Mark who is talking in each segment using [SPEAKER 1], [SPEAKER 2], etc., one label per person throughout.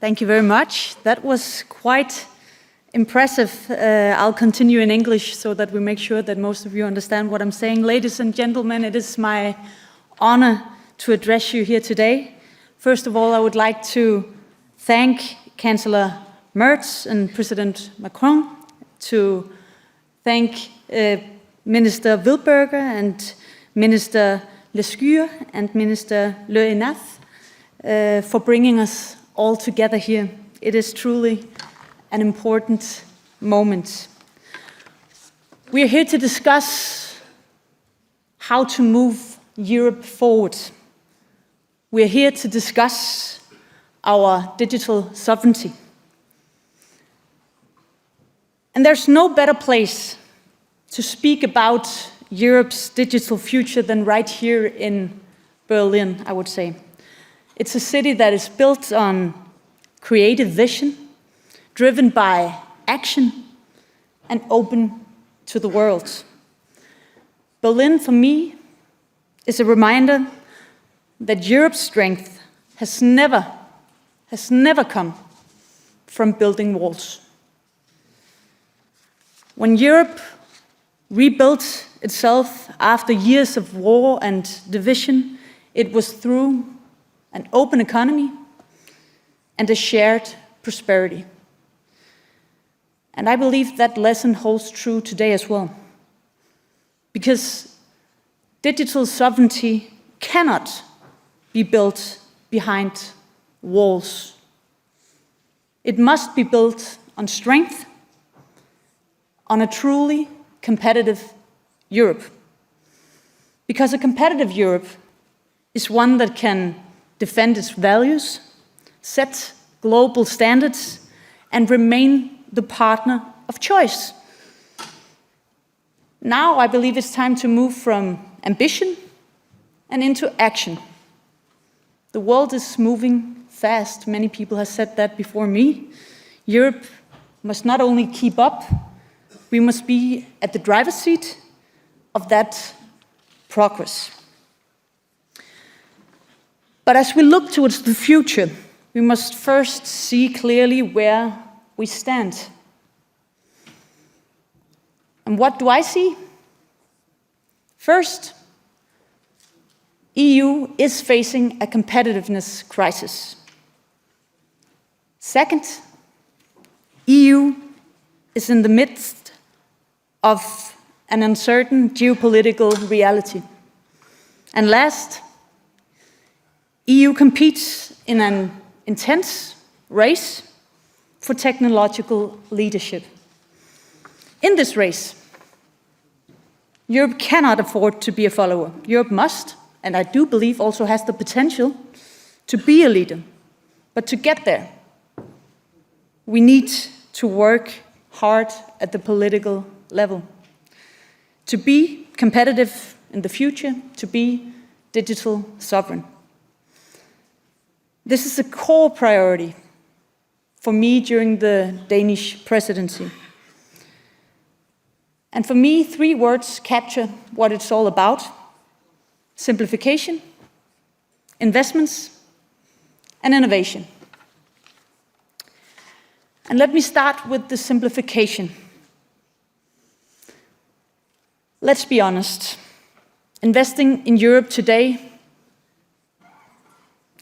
[SPEAKER 1] Thank you very much. That was quite impressive. I'll continue in English so that we make sure that most of you understand what I'm saying. Ladies and gentlemen, it is my honor to address you here today. First of all, I would like to thank Chancellor Merz and President Macron, to thank Minister Wilberger and Minister Lescure and Minister Le Hénaff for bringing us all together here. It is truly an important moment. We are here to discuss how to move Europe forward. We are here to discuss our digital sovereignty. And there's no better place to speak about Europe's digital future than right here in Berlin, I would say. It's a city that is built on creative vision, driven by action, and open to the world. Berlin, for me, is a reminder that Europe's strength has never come from building walls. When Europe rebuilt itself after years of war and division, it was through an open economy and a shared prosperity. And I believe that lesson holds true today as well. Because digital sovereignty cannot be built behind walls. It must be built on strength, on a truly competitive Europe. Because a competitive Europe is one that can defend its values, set global standards, and remain the partner of choice. Now I believe it's time to move from ambition and into action. The world is moving fast. Many people have said that before me. Europe must not only keep up, we must be at the driver's seat of that progress. But as we look towards the future, we must first see clearly where we stand. And what do I see? First, EU is facing a competitiveness crisis. Second, EU is in the midst of an uncertain geopolitical reality. And last, EU competes in an intense race for technological leadership. In this race, Europe cannot afford to be a follower. Europe must, and I do believe also has the potential, to be a leader. But to get there, we need to work hard at the political level. To be competitive in the future, to be digital sovereign. This is a core priority for me during the Danish presidency. And for me, 3 words capture what it's all about: simplification, investments, and innovation. And let me start with the simplification. Let's be honest. Investing in Europe today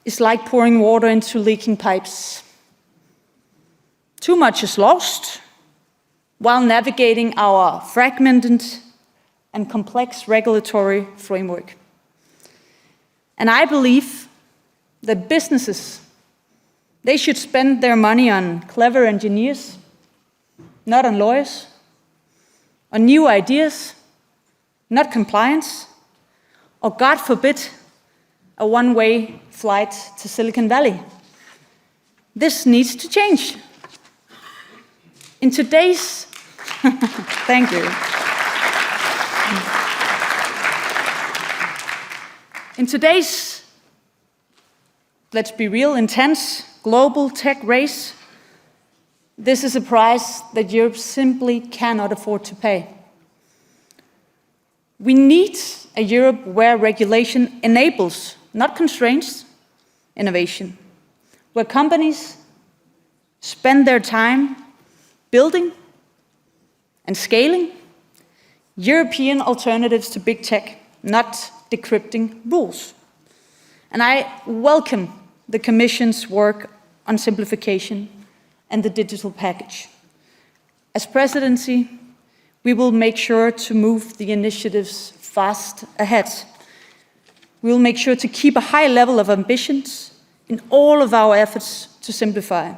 [SPEAKER 1] is like pouring water into leaking pipes. Too much is lost while navigating our fragmented and complex regulatory framework. And I believe that businesses, they should spend their money on clever engineers, not on lawyers, on new ideas, not compliance, or God forbid, a one-way flight to Silicon Valley. This needs to change. In today's, thank you. In today's, let's be real, intense global tech race, this is a price that Europe simply cannot afford to pay. We need a Europe where regulation enables, not constrains, innovation, where companies spend their time building and scaling European alternatives to big tech, not decrypting rules. And I welcome the Commission's work on simplification and the digital package. As presidency, we will make sure to move the initiatives fast ahead. We will make sure to keep a high level of ambitions in all of our efforts to simplify.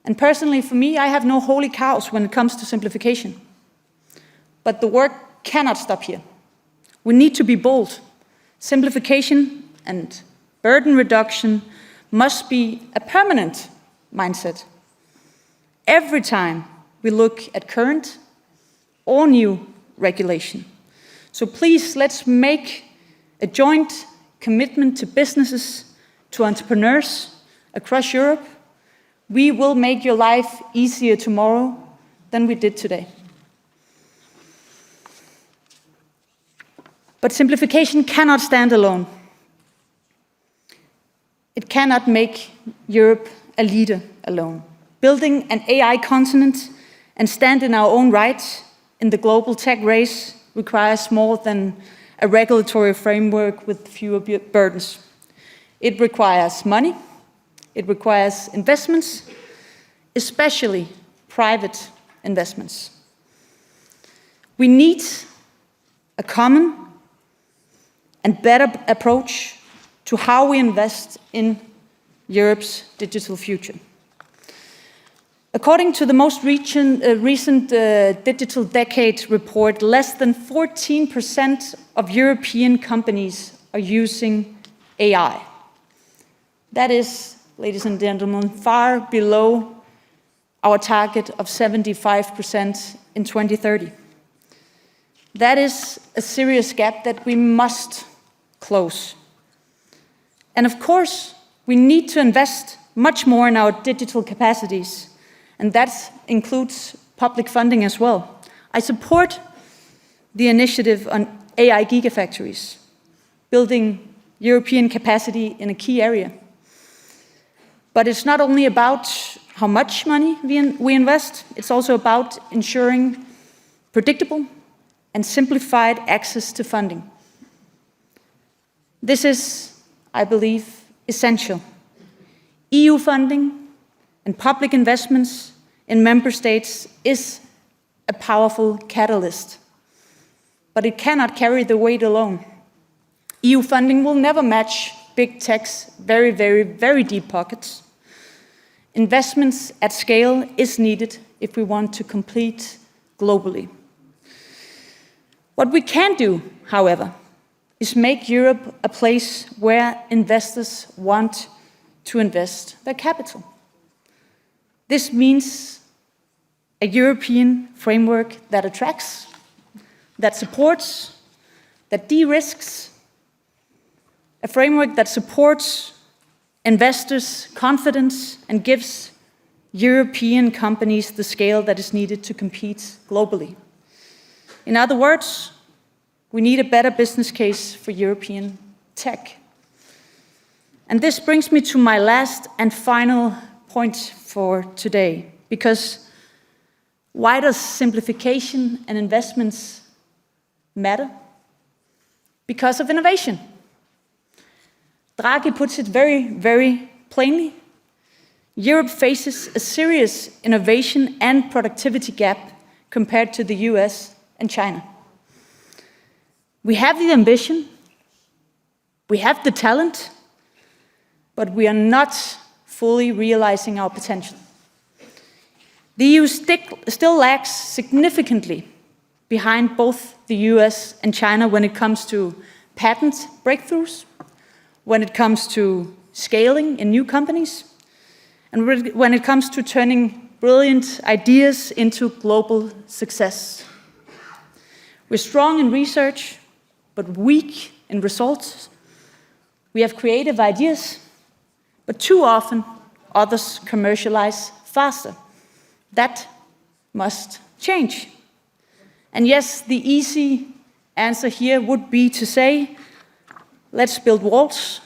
[SPEAKER 1] And personally, for me, I have no holy cows when it comes to simplification. But the work cannot stop here. We need to be bold. Simplification and burden reduction must be a permanent mindset. Every time we look at current or new regulation. So please, let's make a joint commitment to businesses, to entrepreneurs across Europe. We will make your life easier tomorrow than we did today. But simplification cannot stand alone. It cannot make Europe a leader alone. Building an AI continent and stand in our own right in the global tech race requires more than a regulatory framework with fewer burdens. It requires money, it requires investments, especially private investments. We need a common and better approach to how we invest in Europe's digital future. According to the most recent Digital Decade report, less than 14% of European companies are using AI. That is, ladies and gentlemen, far below our target of 75% in 2030. That is a serious gap that we must close. And of course, we need to invest much more in our digital capacities, and that includes public funding as well. I support the initiative on AI gigafactories, building European capacity in a key area. But it's not only about how much money we invest, it's also about ensuring predictable and simplified access to funding. This is, I believe, essential. EU funding and public investments in member states is a powerful catalyst, but it cannot carry the weight alone. EU funding will never match big tech's very, very, very deep pockets. Investments at scale is needed if we want to compete globally. What we can do, however, is make Europe a place where investors want to invest their capital. This means a European framework that attracts, that supports, that de-risks, a framework that supports investors' confidence and gives European companies the scale that is needed to compete globally. In other words, we need a better business case for European tech. And this brings me to my last and final point for today, because why does simplification and investments matter? Because of innovation. Draghi puts it very, very plainly. Europe faces a serious innovation and productivity gap compared to the US and China. We have the ambition, we have the talent, but we are not fully realizing our potential. The EU still lags significantly behind both the US and China when it comes to patent breakthroughs, when it comes to scaling in new companies, and when it comes to turning brilliant ideas into global success. We're strong in research, but weak in results. We have creative ideas, but too often others commercialize faster. That must change. And yes, the easy answer here would be to say, let's build walls,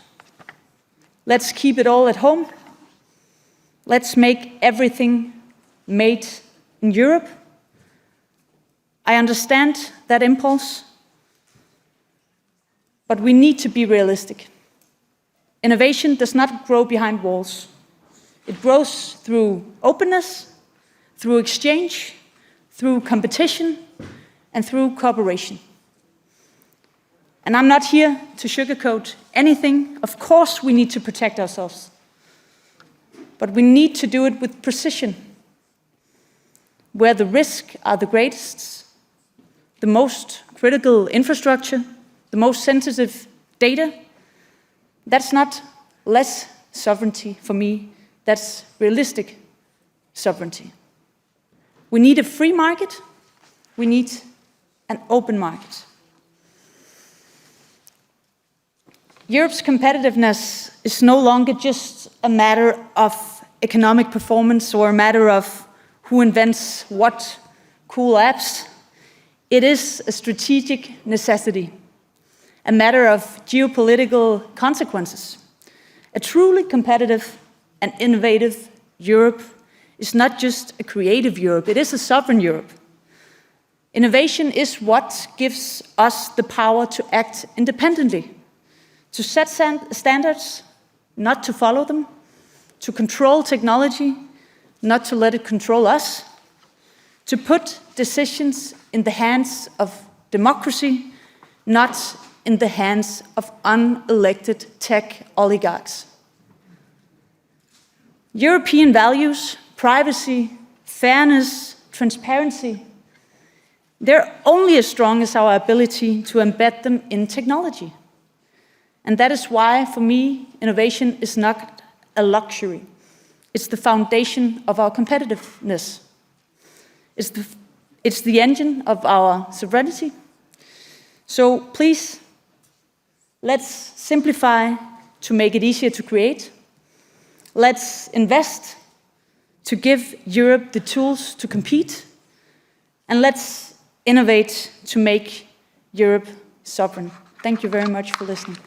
[SPEAKER 1] let's keep it all at home. Let's make everything made in Europe. I understand that impulse, but we need to be realistic. Innovation does not grow behind walls. It grows through openness, through exchange, through competition, and through cooperation. And I'm not here to sugarcoat anything. Of course, we need to protect ourselves. But we need to do it with precision, where the risks are the greatest, the most critical infrastructure, the most sensitive data. That's not less sovereignty for me, that's realistic sovereignty. We need a free market, we need an open market. Europe's competitiveness is no longer just a matter of economic performance or a matter of who invents what cool apps. It is a strategic necessity, a matter of geopolitical consequences. A truly competitive and innovative Europe is not just a creative Europe, it is a sovereign Europe. Innovation is what gives us the power to act independently, to set standards, not to follow them, to control technology, not to let it control us, to put decisions in the hands of democracy, not in the hands of unelected tech oligarchs. European values, privacy, fairness, transparency, they're only as strong as our ability to embed them in technology. And that is why, for me, innovation is not a luxury. It's the foundation of our competitiveness. It's the engine of our sovereignty. So please, let's simplify to make it easier to create. Let's invest to give Europe the tools to compete. And let's innovate to make Europe sovereign. Thank you very much for listening.